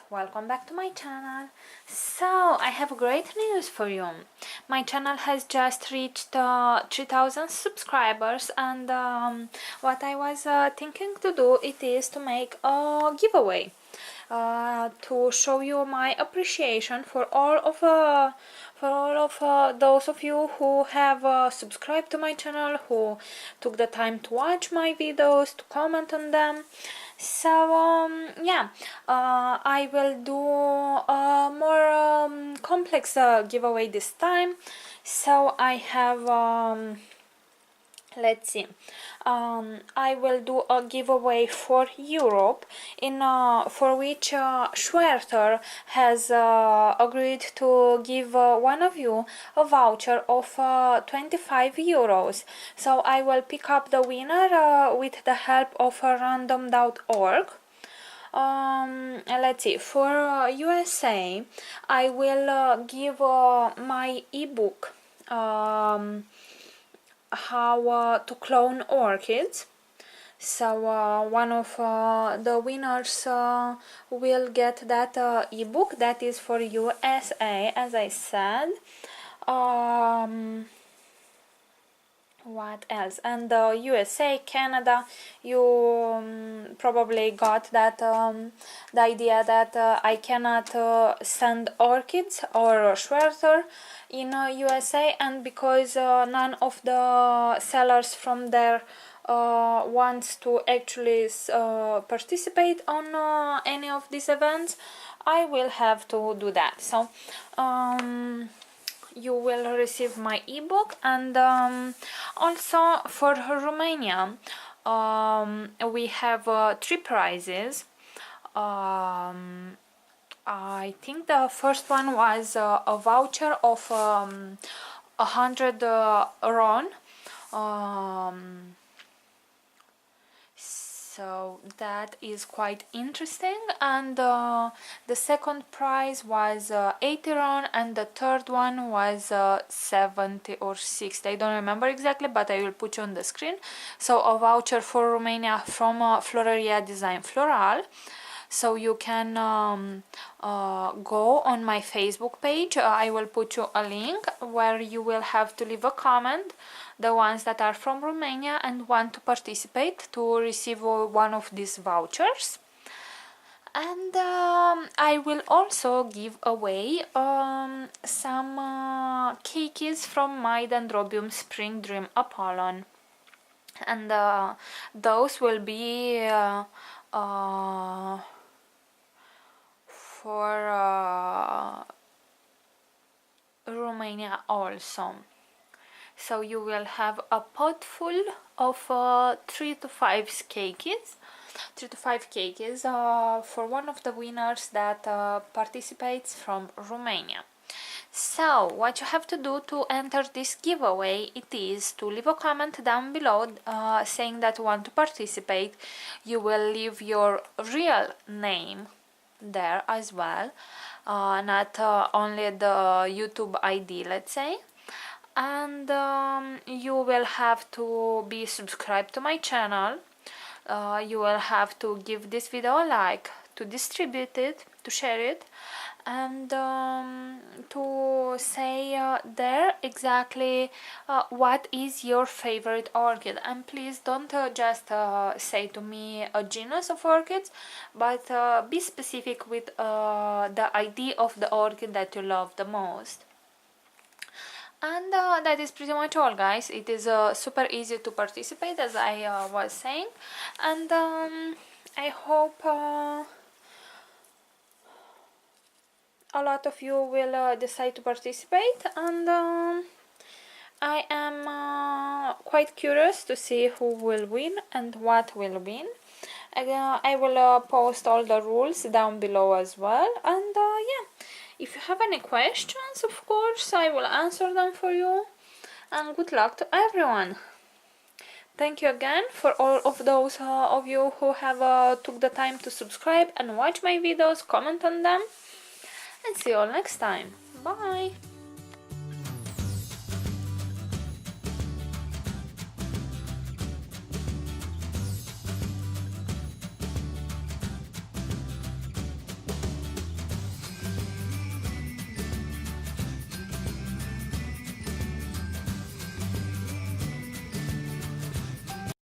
welcome back to my channel. So I have great news for you. My channel has just reached 3000 subscribers, and what I was thinking to do it is to make a giveaway to show you my appreciation for all of those of you who have subscribed to my channel, who took the time to watch my videos, to comment on them. So yeah, I will do a more complex giveaway this time. So I have let's see, I will do a giveaway for Europe, for which Schwerter has agreed to give one of you a voucher of 25 euros. So I will pick up the winner with the help of random.org. Let's see, for USA I will give my ebook how to clone orchids. So one of the winners will get that ebook. That is for USA, as I said. What else? And USA, Canada, you probably got that the idea that I cannot send orchids or Schwerter in USA, and because none of the sellers from there wants to actually participate on any of these events, I will have to do that. So you will receive my ebook. And also for Romania we have 3 prizes. I think the first one was a voucher of 100 RON. So that is quite interesting. And the second prize was 80 RON, and the third one was 70 or 60. I don't remember exactly, but I will put you on the screen. So a voucher for Romania from Floraria Design Floral. So you can go on my Facebook page. I will put you a link where you will have to leave a comment, the ones that are from Romania and want to participate to receive one of these vouchers. And I will also give away some keikis from my dendrobium Spring Dream Apollon, and those will be for Romania also. So you will have a pot full of 3 to 5 keikis, for one of the winners that participates from Romania. So what you have to do to enter this giveaway, it is to leave a comment down below saying that you want to participate. You will leave your real name there as well, not only the YouTube ID, let's say. And you will have to be subscribed to my channel. You will have to give this video a like, to distribute it, to share it, and to say there exactly what is your favorite orchid. And please don't just say to me a genus of orchids, but be specific with the ID of the orchid that you love the most. And that is pretty much all, guys. It is super easy to participate, as I was saying, and I hope a lot of you will decide to participate. And I am quite curious to see who will win and what will win. I will post all the rules down below as well. And yeah, if you have any questions, of course I will answer them for you. And good luck to everyone. Thank you again for all of those of you who have took the time to subscribe and watch my videos, comment on them, and see you all next time. Bye!